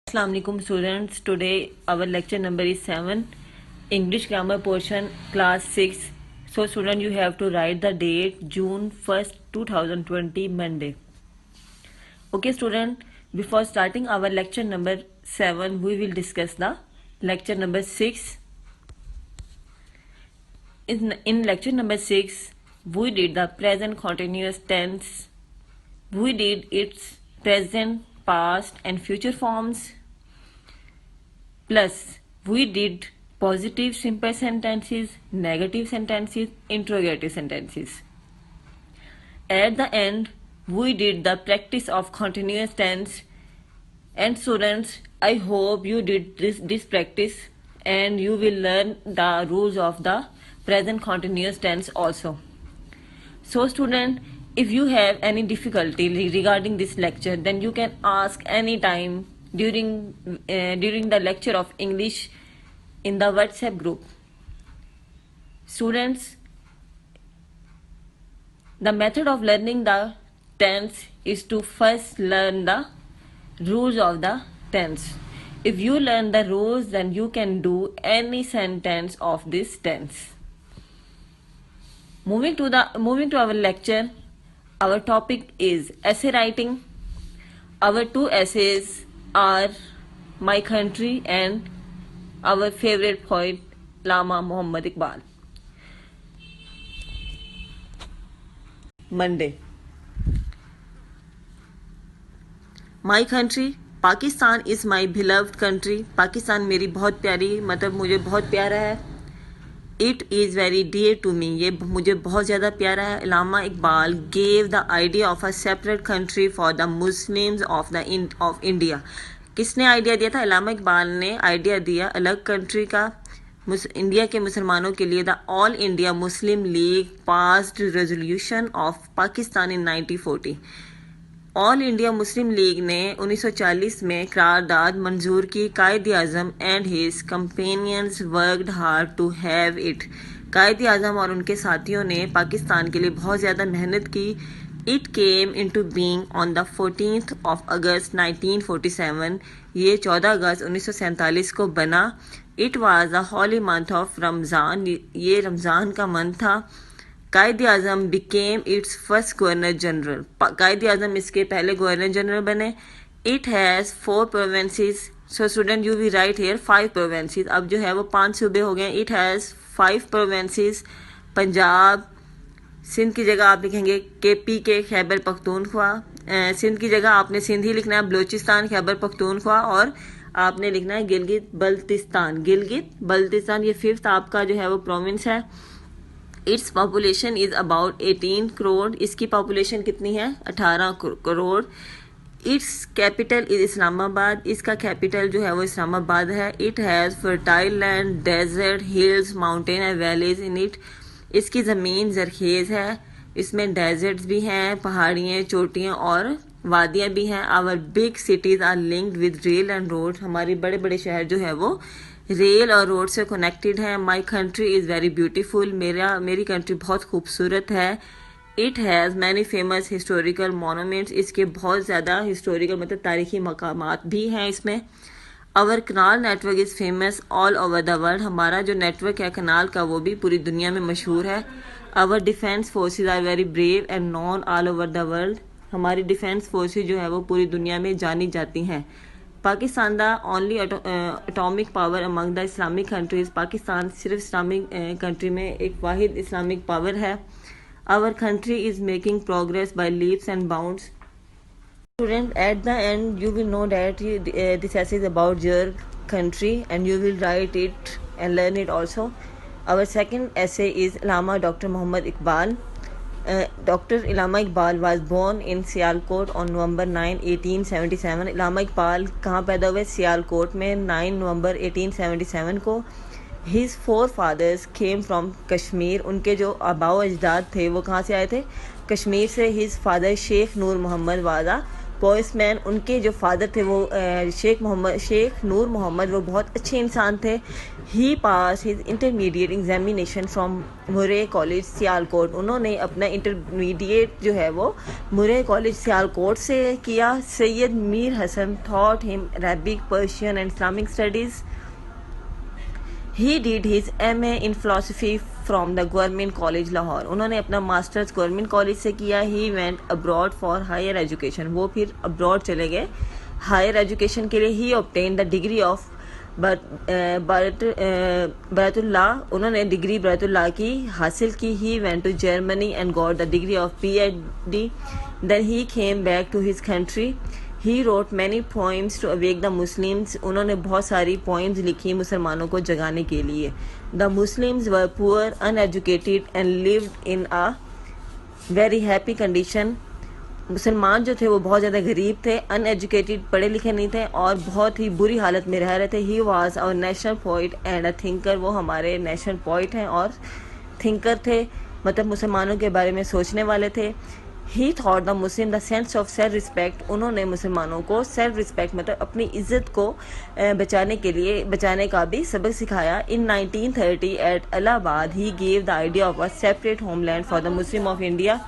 Assalamualaikum students. Today our lecture number is 7, English grammar portion, class 6. So student, you have to write the date June 1st 2020, Monday. Okay student, before starting our lecture number 7, we will discuss the lecture number 6. In lecture number 6, we did the present continuous tense. We did its present, past and future forms. Plus, we did positive simple sentences, negative sentences, interrogative sentences. At the end, we did the practice of continuous tense. And students, I hope you did this practice and you will learn the rules of the present continuous tense also. So student, if you have any difficulty regarding this lecture, then you can ask any time during the lecture of English in the WhatsApp group. Students, the method of learning the tense is to first learn the rules of the tense. If you learn the rules, then you can do any sentence of this tense. Moving to our lecture, our topic is essay writing. Our two essays are My Country and our favorite poet Allama Muhammad Iqbal. Monday. My country, Pakistan is my beloved country. Pakistan मेरी बहुत प्यारी, मतलब मुझे बहुत प्यारा है. It is very dear to me. ये मुझे बहुत ज़्यादा प्यारा है. अल्लामा Iqbal gave the idea of a separate country for the Muslims of India. किसने आइडिया दिया था? अल्लामा इकबाल ने आइडिया दिया अलग कंट्री का इंडिया के मुसलमानों के लिए. The All India Muslim League passed resolution of Pakistan in 1940. All India Muslim League ने 1940 में करारदाद मंजूर की. Quaid Azam and his companions worked hard to have it. Quaid Azam और उनके साथियों ने पाकिस्तान के लिए बहुत ज़्यादा मेहनत की. It came into being on the 14th of August 1947. ये 14 अगस्त 1947 को बना. It was the holy month of Ramzan. ये रमज़ान का मंथ था. Quaid Azam became its first governor general. Quaid Azam इसके पहले गवर्नर जनरल बने. It has 4 provinces. So student, you we write here 5 provinces. अब जो है वो 5 सूबे हो गए. It has 5 provinces. Punjab, Sindh की जगह आप लिखेंगे KP के खैबर पख्तूनख्वा. सिंध की जगह आपने सिंध ही लिखना है. बलूचिस्तान, खैबर पख्तूनख्वा और आपने लिखना है गिलगित बल्तिस्तान. गिलगित बल्तिस्तान ये 5th आपका जो है वो प्रोविंस है. Its population is about 18 crore. इसकी पॉपुलेशन कितनी है? 18 crore. Its capital is Islamabad. इसका कैपिटल जो है वो इस्लामाबाद है. It has fertile land, desert, hills, mountain and valleys in it. इसकी ज़मीन ज़रखेज़ है. इसमें डेजर्ट्स भी हैं, पहाड़ियाँ, चोटियाँ और वादियाँ भी हैं. Our big cities are linked with rail and road. हमारे बड़े बड़े शहर जो है वो रेल और रोड से कनेक्टेड है. My country is very beautiful. मेरी कंट्री बहुत खूबसूरत है. It has many famous historical monuments. इसके बहुत ज़्यादा हिस्टोरिकल मतलब तारीखी मकामात भी हैं इसमें. Our canal network is famous all over the world. हमारा जो नेटवर्क है कनाल का वो भी पूरी दुनिया में मशहूर है. Our defence forces are very brave and known all over the world. हमारी डिफेंस फोर्सेज जो है वो पूरी दुनिया में जानी जाती हैं. Pakistan the only atomic power among the Islamic countries. Pakistan सिर्फ इस्लामिक कंट्री में एक वाहिद इस्लामिक पावर है. Our country is making progress by leaps and bounds. Student, at the end you will know that this essay is about your country and you will write it and learn it also. Our second essay is Allama Dr. Muhammad Iqbal. Dr. Allama Iqbal was born in Sialkot on November 9, 1877. Allama Iqbal कहाँ पैदा हुए? सियालकोट में 9 नवंबर 1877 को. His forefathers came from Kashmir. उनके जो आबाओ अजदाद थे वो कहाँ से आए थे? कश्मीर से. His father Sheikh Noor Mohammad was a postman, उनके जो फादर थे वो शेख नूर मोहम्मद, वो बहुत अच्छे इंसान थे। ही पास हिज इंटरमीडिएट एग्जामिनेशन फ्रॉम मुरे कॉलेज सियालकोट, उन्होंने अपना इंटरमीडिएट जो है वो मुरे कॉलेज सियालकोट से किया। Syed Mir Hassan taught him Arabic, Persian and Islamic studies. He did his MA in philosophy from the government college Lahore, उन्होंने अपना मास्टर्स गवर्नमेंट कॉलेज से किया। He went abroad for higher education, वो फिर अब्रॉड चले गए हायर एजुकेशन के लिए। He obtain the degree of bar at law, उन्होंने डिग्री बरतुल्लाह की हासिल की। He went to Germany and got the degree of PhD। Then he came back to his country. He wrote many poems to awake the Muslims, उन्होंने बहुत सारी poems लिखी मुसलमानों को जगाने के लिए। The Muslims were poor, uneducated and lived in a very happy condition, मुसलमान जो थे वो बहुत ज़्यादा गरीब थे, अनएजुकेटेड, पढ़े लिखे नहीं थे और बहुत ही बुरी हालत में रह रहे थे। He was our national poet and a thinker, वो हमारे नेशनल पोइट हैं और थिंकर थे, मतलब मुसलमानों के बारे में सोचने वाले थे। ही thought the Muslim the sense of self respect, उन्होंने मुसलमानों को सेल्फ रिस्पेक्ट मतलब अपनी इज्जत को बचाने का भी सबक सिखाया। In 1930 at Allahabad he gave the idea of a separate homeland for the Muslim of India,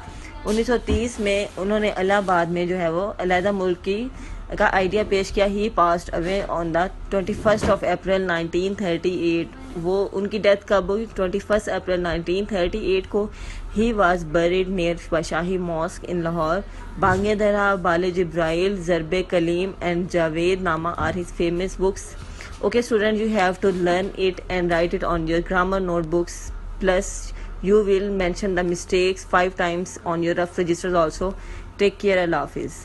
1930 में उन्होंने इलाहाबाद में जो है वो अलहदा मुल्क का आइडिया पेश किया। He passed away on the 21 of April 1938, वो उनकी डेथ कब हुई? 21 अप्रैल 1938 को। He was buried near Shahi mosque in Lahore. Bange Dara, Bale Jibril, Zarbe Kalim and Javed Nama are his famous books. Okay student, you have to learn it and write it on your grammar notebooks, plus you will mention the mistakes 5 times on your rough registers also. Take care, Allah Hafiz.